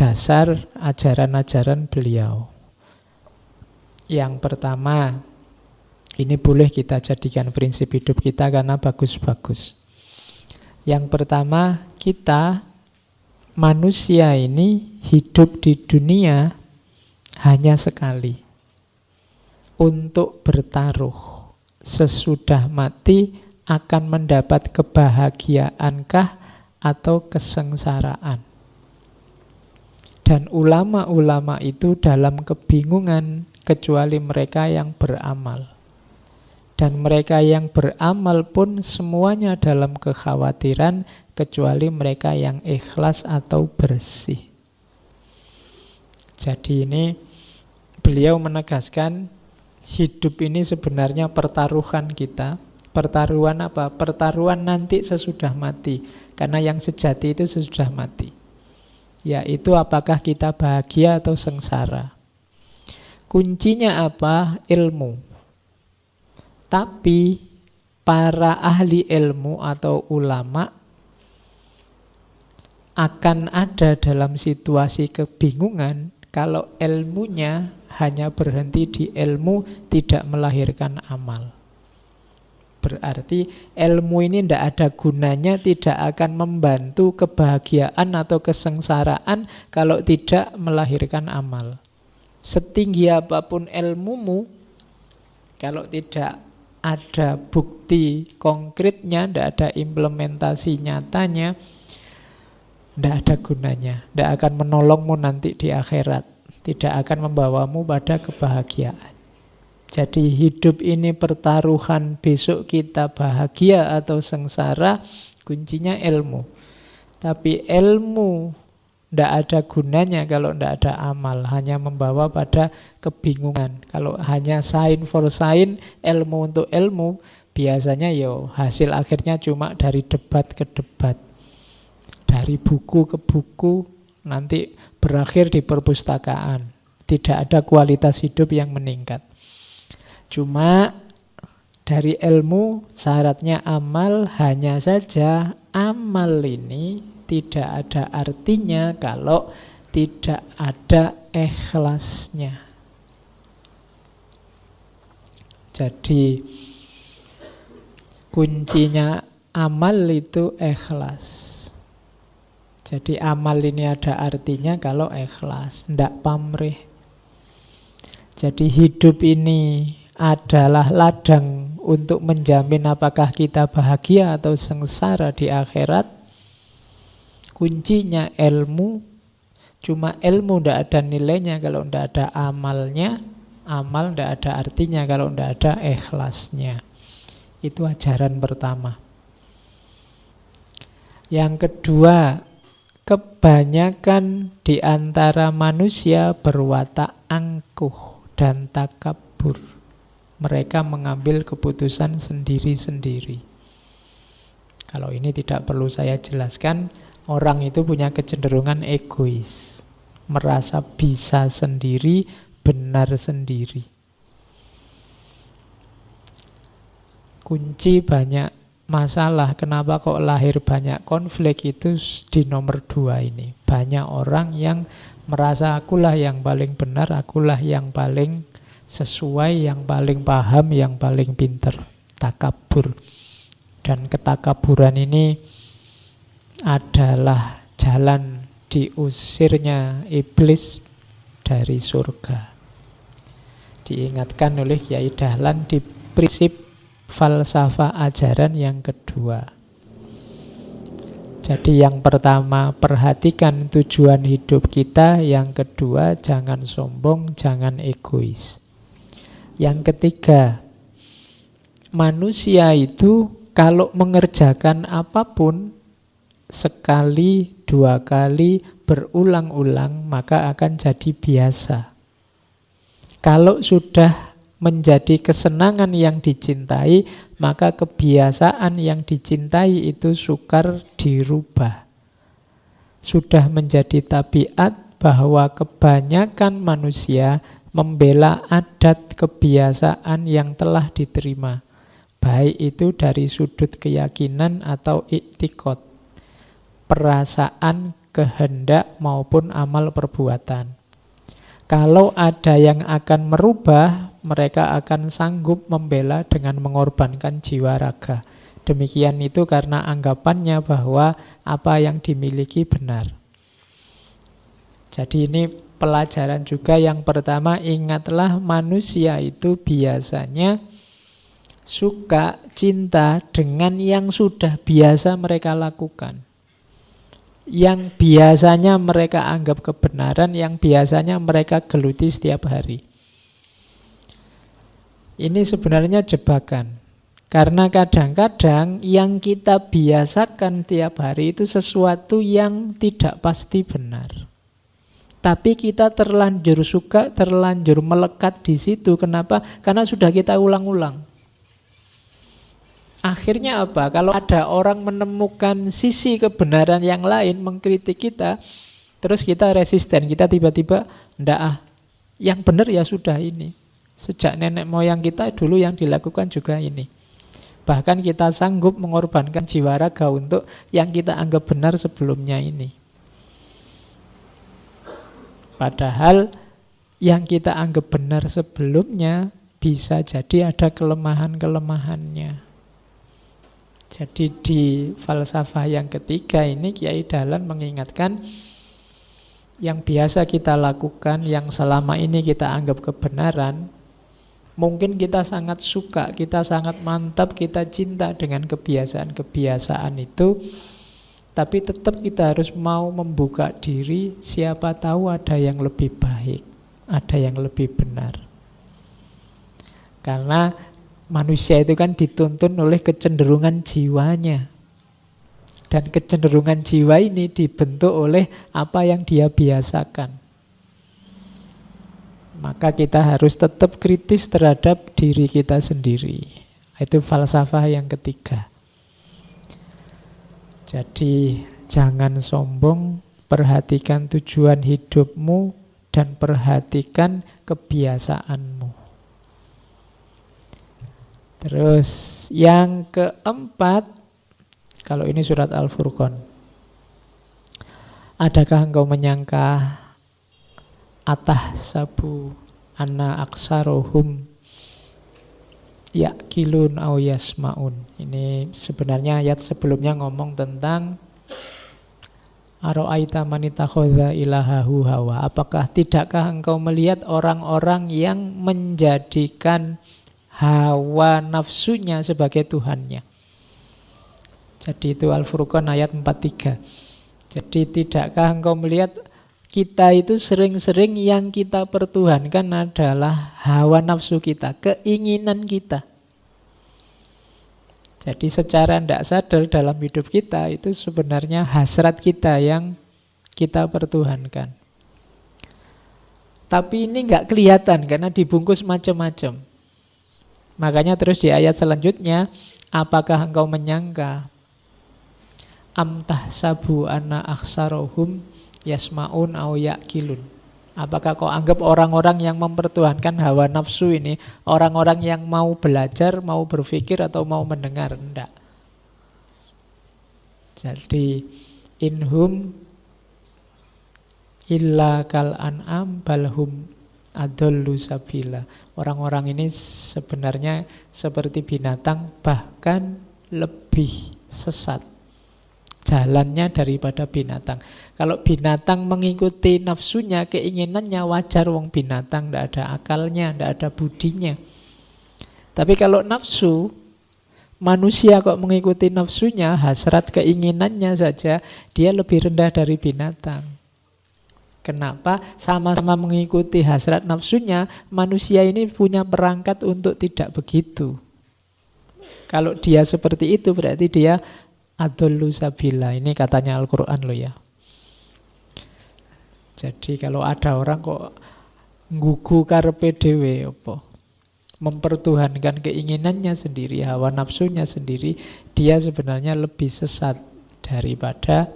dasar ajaran-ajaran beliau. Yang pertama, ini boleh kita jadikan prinsip hidup kita karena bagus-bagus. Yang pertama, kita manusia ini hidup di dunia hanya sekali. Untuk bertaruh. Sesudah mati akan mendapat kebahagiaankah atau kesengsaraan. Dan ulama-ulama itu dalam kebingungan kecuali mereka yang beramal. Dan mereka yang beramal pun semuanya dalam kekhawatiran kecuali mereka yang ikhlas atau bersih. Jadi ini beliau menegaskan hidup ini sebenarnya pertaruhan kita. Pertaruhan apa? Pertaruhan nanti sesudah mati. Karena yang sejati itu sesudah mati. Yaitu apakah kita bahagia atau sengsara. Kuncinya apa? Ilmu. Tapi para ahli ilmu atau ulama akan ada dalam situasi kebingungan kalau ilmunya hanya berhenti di ilmu, tidak melahirkan amal. Berarti ilmu ini tidak ada gunanya, tidak akan membantu kebahagiaan atau kesengsaraan kalau tidak melahirkan amal. Setinggi apapun ilmumu, kalau tidak ada bukti konkretnya, tidak ada implementasi nyatanya, tidak ada gunanya, tidak akan menolongmu nanti di akhirat, tidak akan membawamu pada kebahagiaan. Jadi hidup ini pertaruhan, besok kita bahagia atau sengsara, kuncinya ilmu. Tapi ilmu tidak ada gunanya kalau tidak ada amal, hanya membawa pada kebingungan. Kalau hanya sign for sign, ilmu untuk ilmu, biasanya hasil akhirnya cuma dari debat ke debat. Dari buku ke buku, nanti berakhir di perpustakaan. Tidak ada kualitas hidup yang meningkat. Cuma dari ilmu syaratnya amal, hanya saja amal ini tidak ada artinya kalau tidak ada ikhlasnya. Jadi kuncinya amal itu ikhlas. Jadi amal ini ada artinya kalau ikhlas, tidak pamrih. Jadi hidup ini adalah ladang untuk menjamin apakah kita bahagia atau sengsara di akhirat. Kuncinya ilmu. Cuma ilmu tidak ada nilainya kalau tidak ada amalnya. Amal tidak ada artinya kalau tidak ada ikhlasnya. Itu ajaran pertama. Yang kedua, kebanyakan di antara manusia berwatak angkuh dan takabur. Mereka mengambil keputusan sendiri-sendiri. Kalau ini tidak perlu saya jelaskan, orang itu punya kecenderungan egois. Merasa bisa sendiri, benar sendiri. Kunci banyak masalah, kenapa kok lahir banyak konflik itu di nomor 2 ini. Banyak orang yang merasa akulah yang paling benar, akulah yang paling sesuai, yang paling paham, yang paling pinter. Takabur. Dan ketakaburan ini adalah jalan diusirnya iblis dari surga. Diingatkan oleh Kiai Dahlan di prinsip falsafah ajaran yang kedua. Jadi yang pertama, perhatikan tujuan hidup kita. Yang kedua, jangan sombong, jangan egois. Yang ketiga, manusia itu kalau mengerjakan apapun sekali, 2 kali, berulang-ulang, maka akan jadi biasa. Kalau sudah menjadi kesenangan yang dicintai, maka kebiasaan yang dicintai itu sukar dirubah. Sudah menjadi tabiat bahwa kebanyakan manusia membela adat kebiasaan yang telah diterima, baik itu dari sudut keyakinan atau iktikad, perasaan kehendak maupun amal perbuatan. Kalau ada yang akan merubah, mereka akan sanggup membela dengan mengorbankan jiwa raga. Demikian itu karena anggapannya bahwa apa yang dimiliki benar. Jadi ini pelajaran juga yang pertama, ingatlah manusia itu biasanya suka, cinta dengan yang sudah biasa mereka lakukan. Yang biasanya mereka anggap kebenaran, yang biasanya mereka geluti setiap hari. Ini sebenarnya jebakan. Karena kadang-kadang yang kita biasakan tiap hari itu sesuatu yang tidak pasti benar. Tapi kita terlanjur suka, terlanjur melekat di situ. Kenapa? Karena sudah kita ulang-ulang. Akhirnya apa? Kalau ada orang menemukan sisi kebenaran yang lain, mengkritik kita, terus kita resisten, kita tiba-tiba, ndak yang benar ya sudah ini. Sejak nenek moyang kita dulu yang dilakukan juga ini. Bahkan kita sanggup mengorbankan jiwa raga untuk yang kita anggap benar sebelumnya ini. Padahal yang kita anggap benar sebelumnya bisa jadi ada kelemahan-kelemahannya. Jadi di falsafah yang ketiga ini Kiai Dahlan mengingatkan yang biasa kita lakukan, yang selama ini kita anggap kebenaran, mungkin kita sangat suka, kita sangat mantap, kita cinta dengan kebiasaan-kebiasaan itu, tapi tetap kita harus mau membuka diri, siapa tahu ada yang lebih baik, ada yang lebih benar. Karena manusia itu kan dituntun oleh kecenderungan jiwanya. Dan kecenderungan jiwa ini dibentuk oleh apa yang dia biasakan. Maka kita harus tetap kritis terhadap diri kita sendiri. Itu falsafah yang ketiga. Jadi jangan sombong, perhatikan tujuan hidupmu dan perhatikan kebiasaanmu. Terus yang keempat, kalau ini surat Al-Furqan. Adakah engkau menyangka atahsabu anna aksarohum ya'kilun au yasma'un. Ini sebenarnya ayat sebelumnya ngomong tentang Aro'aita manitakhadha ilahahu hawa. Apakah tidakkah engkau melihat orang-orang yang menjadikan hawa nafsunya sebagai Tuhannya. Jadi itu Al-Furqan ayat 43. Jadi tidakkah engkau melihat kita itu sering-sering yang kita pertuhankan adalah hawa nafsu kita, keinginan kita. Jadi secara tidak sadar dalam hidup kita itu sebenarnya hasrat kita yang kita pertuhankan. Tapi ini nggak kelihatan karena dibungkus macam-macam. Makanya terus di ayat selanjutnya, apakah engkau menyangka amtahsabu anna aksarohum yasma'un au ya'kilun. Apakah kau anggap orang-orang yang mempertuhankan hawa nafsu ini orang-orang yang mau belajar, mau berpikir atau mau mendengar? Enggak. Jadi inhum illa kal an'am balhum adallu sabila. Orang-orang ini sebenarnya seperti binatang, bahkan lebih sesat jalannya daripada binatang. Kalau binatang mengikuti nafsunya, keinginannya, wajar, wong binatang tidak ada akalnya, tidak ada budinya. Tapi kalau nafsu, manusia kok mengikuti nafsunya, hasrat keinginannya saja, dia lebih rendah dari binatang. Kenapa? Sama-sama mengikuti hasrat nafsunya, manusia ini punya perangkat untuk tidak begitu. Kalau dia seperti itu berarti dia adallu sabila. Ini katanya Al-Quran loh ya. Jadi kalau ada orang kok nggugu karepe dhewe apa? Mempertuhankan keinginannya sendiri, hawa nafsunya sendiri, dia sebenarnya lebih sesat daripada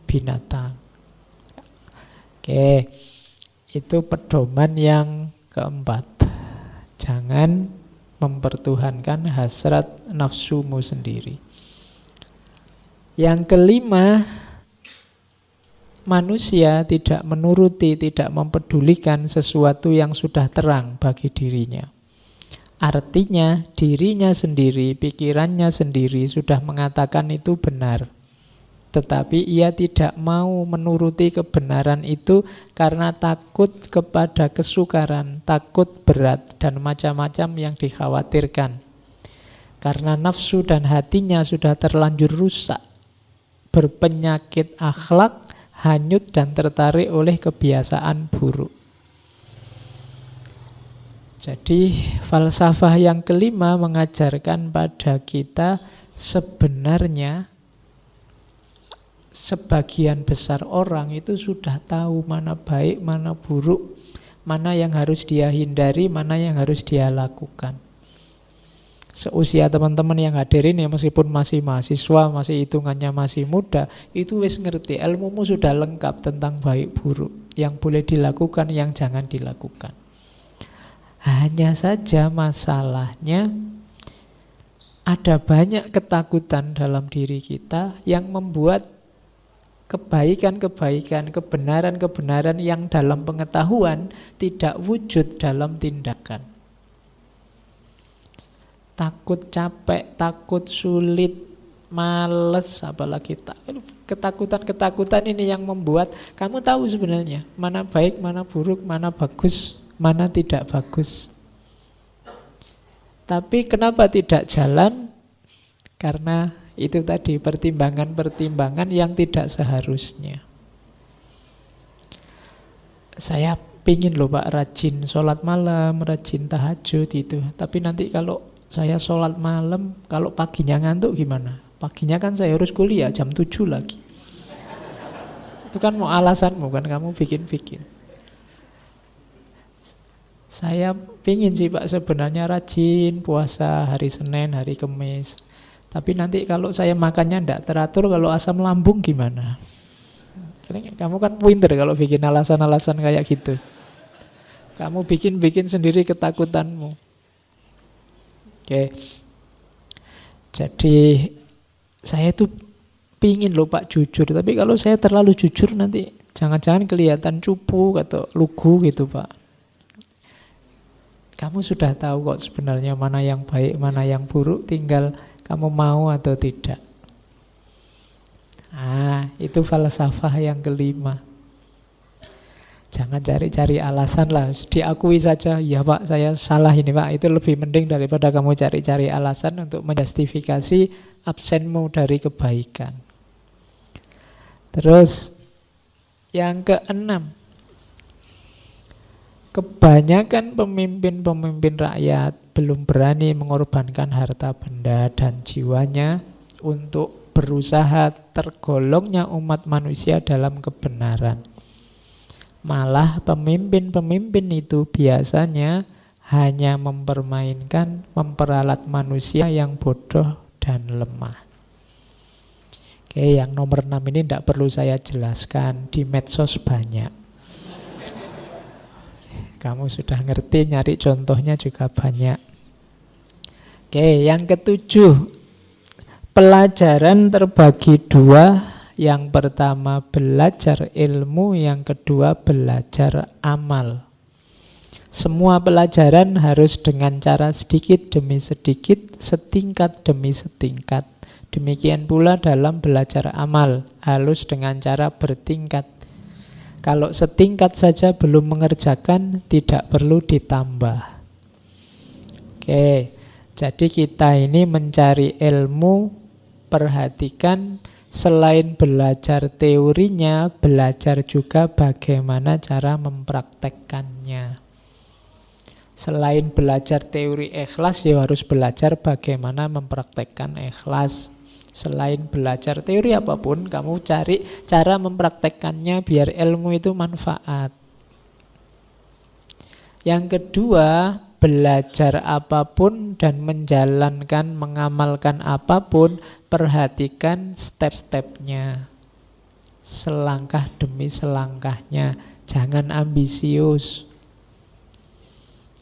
binatang. Oke, itu pedoman yang keempat. Jangan mempertuhankan hasrat nafsumu sendiri. Yang kelima, manusia tidak menuruti, tidak mempedulikan sesuatu yang sudah terang bagi dirinya. Artinya dirinya sendiri, pikirannya sendiri sudah mengatakan itu benar. Tetapi ia tidak mau menuruti kebenaran itu karena takut kepada kesukaran, takut berat, dan macam-macam yang dikhawatirkan. Karena nafsu dan hatinya sudah terlanjur rusak, berpenyakit akhlak, hanyut dan tertarik oleh kebiasaan buruk. Jadi falsafah yang kelima mengajarkan pada kita sebenarnya sebagian besar orang itu sudah tahu mana baik, mana buruk, mana yang harus dia hindari, mana yang harus dia lakukan. Seusia teman-teman yang hadirin ya, meskipun masih mahasiswa, masih hitungannya masih muda, itu wis ngerti, ilmumu sudah lengkap tentang baik buruk, yang boleh dilakukan, yang jangan dilakukan. Hanya saja masalahnya ada banyak ketakutan dalam diri kita yang membuat kebaikan-kebaikan, kebenaran-kebenaran yang dalam pengetahuan tidak wujud dalam tindakan. Takut capek, takut sulit, males, apalagi ketakutan-ketakutan ini yang membuat kamu tahu sebenarnya mana baik, mana buruk, mana bagus, mana tidak bagus. Tapi kenapa tidak jalan? Karena itu tadi pertimbangan-pertimbangan yang tidak seharusnya. Saya pingin loh Pak rajin sholat malam, rajin tahajud itu. Tapi nanti kalau saya sholat malam, kalau paginya ngantuk gimana? Paginya kan saya harus kuliah jam 7 lagi. Itu kan mau alasanmu kan, kamu bikin-bikin. Saya pingin sih Pak sebenarnya rajin puasa hari Senin, hari Kamis. Tapi nanti kalau saya makannya tidak teratur, kalau asam lambung gimana? Kamu kan pinter kalau bikin alasan-alasan kayak gitu. Kamu bikin-bikin sendiri ketakutanmu. Oke. Jadi saya itu pingin loh Pak jujur. Tapi kalau saya terlalu jujur nanti jangan-jangan kelihatan cupu atau lugu gitu Pak. Kamu sudah tahu kok sebenarnya mana yang baik, mana yang buruk, tinggal kamu mau atau tidak. Itu falsafah yang kelima. Jangan cari-cari alasan lah, diakui saja, ya Pak saya salah ini Pak. Itu lebih mending daripada kamu cari-cari alasan untuk menjustifikasi absenmu dari kebaikan. Terus yang keenam, kebanyakan pemimpin-pemimpin rakyat belum berani mengorbankan harta benda dan jiwanya untuk berusaha tergolongnya umat manusia dalam kebenaran. Malah pemimpin-pemimpin itu biasanya hanya memperalat manusia yang bodoh dan lemah. Oke, yang nomor 6 ini tidak perlu saya jelaskan, di medsos banyak. Kamu sudah ngerti, nyari contohnya juga banyak. Oke, yang ketujuh, pelajaran terbagi dua. Yang pertama belajar ilmu, yang kedua belajar amal. Semua pelajaran harus dengan cara sedikit demi sedikit, setingkat demi setingkat. Demikian pula dalam belajar amal, harus dengan cara bertingkat. Kalau setingkat saja belum mengerjakan, tidak perlu ditambah. Oke, jadi kita ini mencari ilmu, perhatikan selain belajar teorinya, belajar juga bagaimana cara mempraktekkannya. Selain belajar teori ikhlas, ya harus belajar bagaimana mempraktekkan ikhlas. Selain belajar teori apapun, kamu cari cara mempraktekkannya biar ilmu itu manfaat. Yang kedua, belajar apapun dan menjalankan, mengamalkan apapun, perhatikan step-stepnya. Selangkah demi selangkahnya. Jangan ambisius.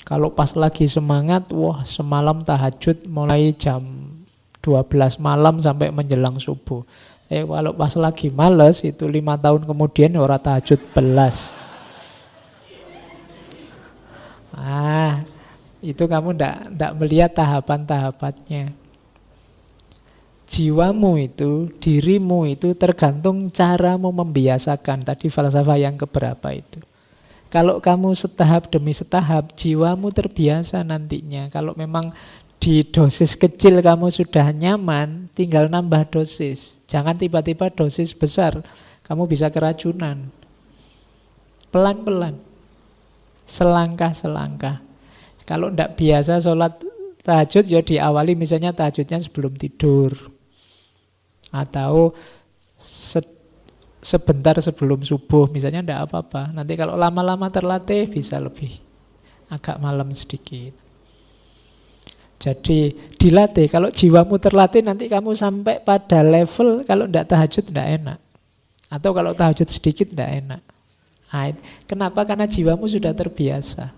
Kalau pas lagi semangat, wah semalam tahajud mulai jam 12 malam sampai menjelang subuh. Kalau pas lagi males itu 5 tahun kemudian ora tahajud belas. Itu kamu ndak melihat tahapan-tahapannya. Jiwamu itu, dirimu itu tergantung caramu membiasakan. Tadi falsafah yang keberapa itu. Kalau kamu setahap demi setahap, jiwamu terbiasa nantinya. Kalau memang di dosis kecil kamu sudah nyaman, tinggal nambah dosis. Jangan tiba-tiba dosis besar, kamu bisa keracunan. Pelan-pelan, selangkah-selangkah. Kalau tidak biasa sholat tahajud, ya diawali misalnya tahajudnya sebelum tidur. Atau sebentar sebelum subuh, misalnya tidak apa-apa. Nanti kalau lama-lama terlatih, bisa lebih agak malam sedikit. Jadi dilatih, kalau jiwamu terlatih nanti kamu sampai pada level kalau tidak tahajud tidak enak. Atau kalau tahajud sedikit tidak enak. Kenapa? Karena jiwamu sudah terbiasa.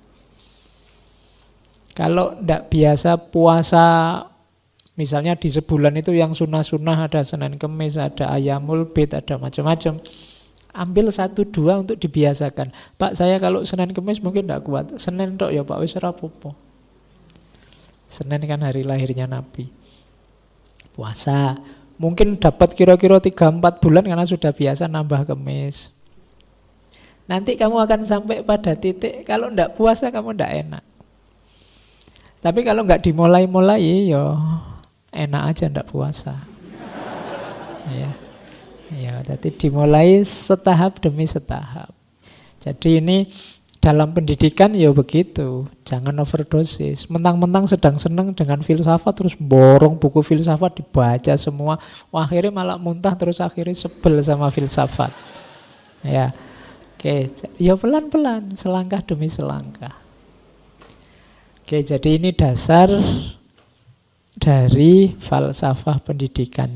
Kalau tidak biasa puasa, misalnya di sebulan itu yang sunnah-sunnah ada Senin Kemis, ada Ayamul Bid, ada macam-macam. Ambil 1-2 untuk dibiasakan. Pak, saya kalau Senin Kemis mungkin tidak kuat. Senin tok ya Pak, wis ora apa-apa. Senin kan hari lahirnya Nabi. Puasa, mungkin dapat kira-kira 3-4 bulan karena sudah biasa nambah Kemis. Nanti kamu akan sampai pada titik kalau tidak puasa kamu tidak enak. Tapi kalau nggak dimulai-mulai, ya enak aja ndak puasa. Ya, jadi dimulai setahap demi setahap. Jadi ini dalam pendidikan ya begitu, jangan overdosis. Mentang-mentang sedang senang dengan filsafat terus borong buku filsafat dibaca semua, akhirnya malah muntah terus akhirnya sebel sama filsafat. Ya, oke, ya pelan-pelan, selangkah demi selangkah. Oke, jadi ini dasar dari falsafah pendidikannya.